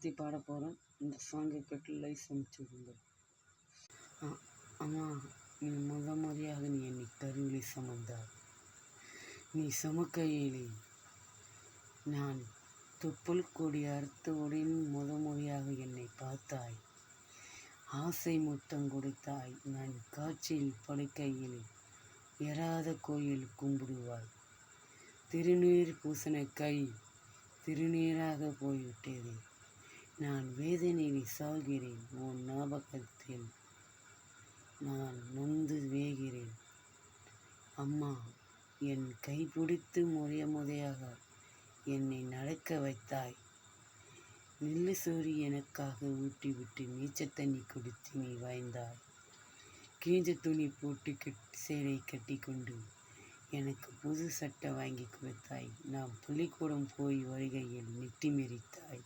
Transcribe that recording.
பற்றி பாட போகிறேன். இந்த சாங்கை கேட்டு லைக் சமைச்சு விடுங்க. அம்மா, நீ முறையாக நீ என்னை கருவிலை சுமந்தாய். நீ சுமக்கையிலே நான் தொப்புள் கொடி அறுத்தவுடன் முறையாக என்னை பார்த்தாய். ஆசை முத்தம் கொடுத்தாய். நான் காட்சியில் படுக்கையில் எறாத கோயில் கும்பிடுவாய். திருநீர் பூசண கை திருநீராக போய்விட்டது. நான் வேதனையில் சாகிறேன். உன் ஞாபகத்தில் நான் நொந்து வேகிறேன். அம்மா, என் கைப்பிடித்து முறையாக என்னை நடக்க வைத்தாய். நெல்லு சோறு எனக்காக ஊட்டிவிட்டு நீச்சல் தண்ணி குடித்து நீ வாய்ந்தாய். கீஞ்ச துணி போட்டு சேலை கட்டி கொண்டு எனக்கு புது சட்டை வாங்கி கொடுத்தாய். நான் பள்ளிக்கூடம் போய் வருகையில் நெட்டி மெரித்தாய்.